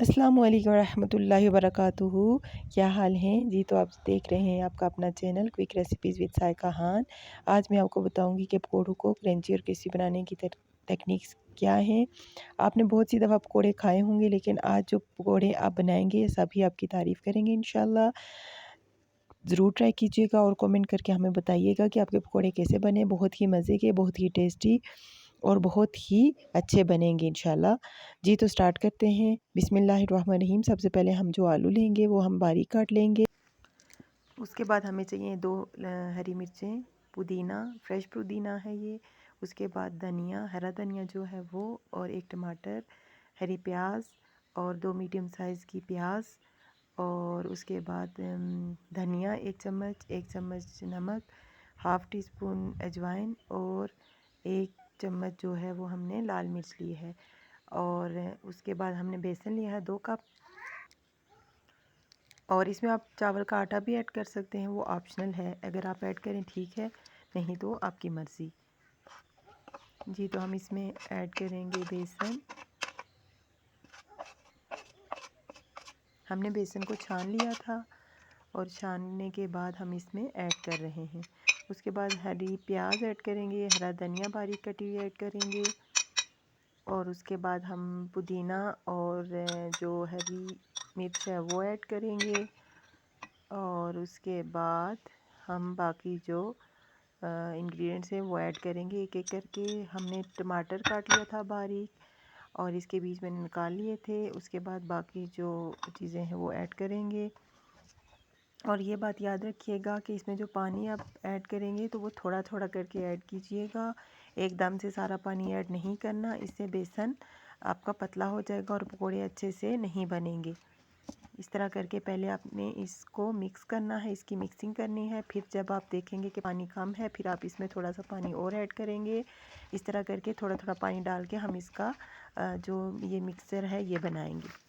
अस्सलामु अलैकुम रहमतुल्लाहि वबरकातुहू। क्या हाल हैं जी। तो आप देख रहे हैं आपका अपना channel quick recipes with Saika Khan. आज मैं आपको बताऊंगी कि पकौड़ों को क्रंची और क्रिस्पी बनाने की टेक्निक्स क्या हैं। आपने बहुत सी दफ़ा पकौड़े खाए होंगे, लेकिन आज जो पकौड़े आप बनाएंगे सभी आपकी तारीफ़ करेंगे इंशाल्लाह। ज़रूर ट्राई कीजिएगा और कमेंट करके हमें बताइएगा कि आपके पकौड़े कैसे बने। बहुत ही मज़े के, बहुत ही टेस्टी और बहुत ही अच्छे बनेंगे इंशाल्लाह। जी तो स्टार्ट करते हैं। बिस्मिल्लाहिर्रहमानिर्रहीम। सबसे पहले हम जो आलू लेंगे वो हम बारीक काट लेंगे। उसके बाद हमें चाहिए 2 हरी मिर्चें, पुदीना, फ्रेश पुदीना है ये। उसके बाद धनिया, हरा धनिया जो है वो, और 1 टमाटर, हरी प्याज और 2 मीडियम साइज़ की प्याज, और उसके बाद धनिया 1 चम्मच, 1 चम्मच नमक, हाफ़ टी स्पून अजवाइन और 1 चम्मच जो है वो हमने लाल मिर्च ली है। और उसके बाद हमने बेसन लिया है 2 कप, और इसमें आप चावल का आटा भी ऐड कर सकते हैं, वो ऑप्शनल है। अगर आप ऐड करें ठीक है, नहीं तो आपकी मर्ज़ी। जी तो हम इसमें ऐड करेंगे बेसन। हमने बेसन को छान लिया था और छानने के बाद हम इसमें ऐड कर रहे हैं। उसके बाद हरी प्याज ऐड करेंगे, हरा धनिया बारीक कटी हुई ऐड करेंगे, और उसके बाद हम पुदीना और जो हरी मिर्च है वो ऐड करेंगे, और उसके बाद हम बाकी जो इंग्रेडिएंट्स हैं वो ऐड करेंगे एक एक करके। हमने टमाटर काट लिया था बारीक और इसके बीच में निकाल लिए थे। उसके बाद बाकी जो चीज़ें हैं वो ऐड करेंगे, और ये बात याद रखिएगा कि इसमें जो पानी आप ऐड करेंगे तो वो थोड़ा थोड़ा करके ऐड कीजिएगा, एकदम से सारा पानी ऐड नहीं करना। इससे बेसन आपका पतला हो जाएगा और पकोड़े अच्छे से नहीं बनेंगे। इस तरह करके पहले आपने इसको मिक्स करना है, इसकी मिक्सिंग करनी है। फिर जब आप देखेंगे कि पानी कम है, फिर आप इसमें थोड़ा सा पानी और ऐड करेंगे। इस तरह करके थोड़ा थोड़ा पानी डाल के हम इसका जो ये मिक्सचर है ये बनाएंगे।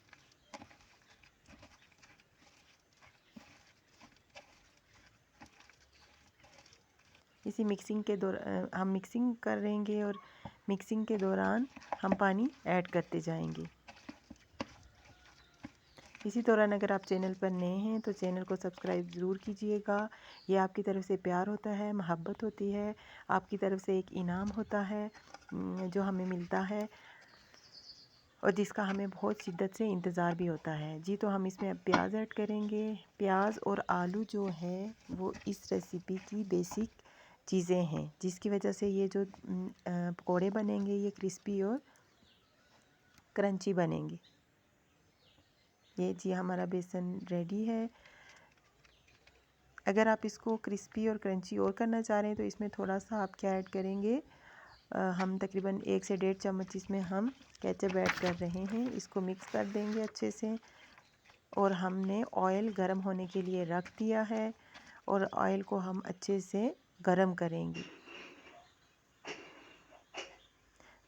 इसी मिक्सिंग के दौरान हम मिक्सिंग करेंगे, और मिक्सिंग के दौरान हम पानी ऐड करते जाएंगे। इसी दौरान अगर आप चैनल पर नए हैं तो चैनल को सब्सक्राइब ज़रूर कीजिएगा। ये आपकी तरफ से प्यार होता है, मोहब्बत होती है, आपकी तरफ से एक इनाम होता है जो हमें मिलता है, और जिसका हमें बहुत शिद्दत से इंतज़ार भी होता है। जी तो हम इसमें अब प्याज ऐड करेंगे। प्याज और आलू जो है वो इस रेसिपी की बेसिक चीज़ें हैं, जिसकी वजह से ये जो पकोड़े बनेंगे ये क्रिस्पी और क्रंची बनेंगे। ये जी हमारा बेसन रेडी है। अगर आप इसको क्रिस्पी और क्रंची और करना चाह रहे हैं तो इसमें थोड़ा सा आप क्या ऐड करेंगे, हम तकरीबन 1 से 1.5 चम्मच इसमें हम केचप ऐड कर रहे हैं। इसको मिक्स कर देंगे अच्छे से, और हमने ऑयल गरम होने के लिए रख दिया है, और ऑयल को हम अच्छे से गरम करेंगे।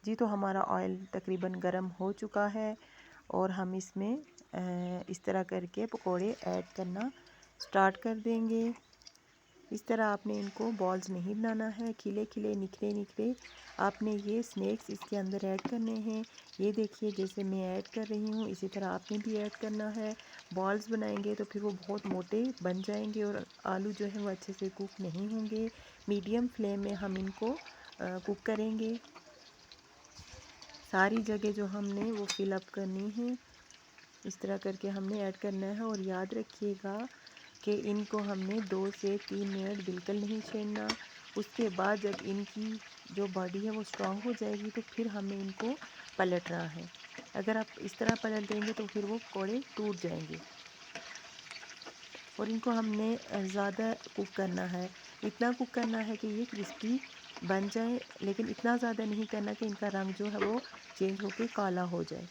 जी तो हमारा ऑयल तकरीबन गरम हो चुका है, और हम इसमें इस तरह करके पकोड़े ऐड करना स्टार्ट कर देंगे। इस तरह आपने इनको बॉल्स नहीं बनाना है, खिले खिले निखरे निखरे आपने ये स्नैक्स इसके अंदर ऐड करने हैं। ये देखिए जैसे मैं ऐड कर रही हूँ इसी तरह आपने भी ऐड करना है। बॉल्स बनाएंगे तो फिर वो बहुत मोटे बन जाएंगे और आलू जो है वो अच्छे से कुक नहीं होंगे। मीडियम फ्लेम में हम इनको कुक करेंगे। सारी जगह जो हमने वो फिलअप करनी है, इस तरह करके हमने ऐड करना है। और याद रखिएगा कि इनको हमने 2 से 3 मिनट बिल्कुल नहीं छेड़ना। उसके बाद जब इनकी जो बॉडी है वो स्ट्रांग हो जाएगी तो फिर हमें इनको पलटना है। अगर आप इस तरह पलट देंगे तो फिर वो पकौड़े टूट जाएंगे। और इनको हमने ज़्यादा कुक करना है, इतना कुक करना है कि ये क्रिस्पी बन जाए, लेकिन इतना ज़्यादा नहीं करना कि इनका रंग जो है वो चेंज होके काला हो जाए।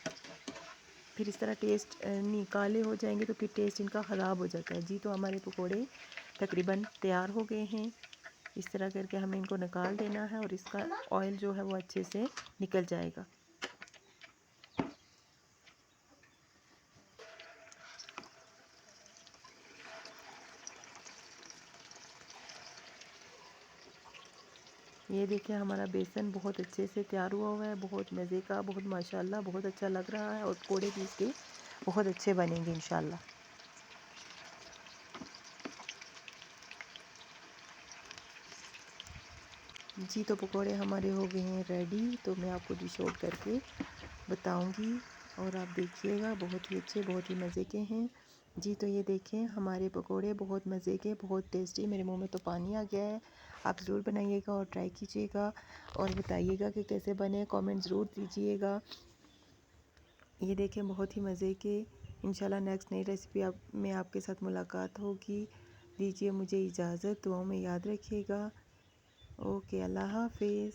फिर इस तरह टेस्ट नहीं काले हो जाएंगे तो फिर टेस्ट इनका ख़राब हो जाता है। जी तो हमारे पकोड़े तकरीबन तैयार हो गए हैं। इस तरह करके हमें इनको निकाल देना है, और इसका ऑयल जो है वो अच्छे से निकल जाएगा। ये देखिए हमारा बेसन बहुत अच्छे से तैयार हुआ है, बहुत मज़े का, बहुत माशाल्लाह बहुत अच्छा लग रहा है, और पकोड़े भी इसके बहुत अच्छे बनेंगे इंशाल्लाह। जी तो पकोड़े हमारे हो गए हैं रेडी, तो मैं आपको डिश आउट करके बताऊंगी और आप देखिएगा, बहुत ही अच्छे, बहुत ही मज़े के हैं। जी तो ये देखें हमारे पकोड़े बहुत मज़े के, बहुत टेस्टी, मेरे मुंह में तो पानी आ गया है। आप ज़रूर बनाइएगा और ट्राई कीजिएगा और बताइएगा कि कैसे बने, कमेंट ज़रूर दीजिएगा। ये देखें बहुत ही मज़े के। इंशाल्लाह नेक्स्ट नई रेसिपी में आपके साथ मुलाकात होगी। दीजिए मुझे इजाज़त, दुआओं में याद रखिएगा। ओके, अल्लाह हाफिज़।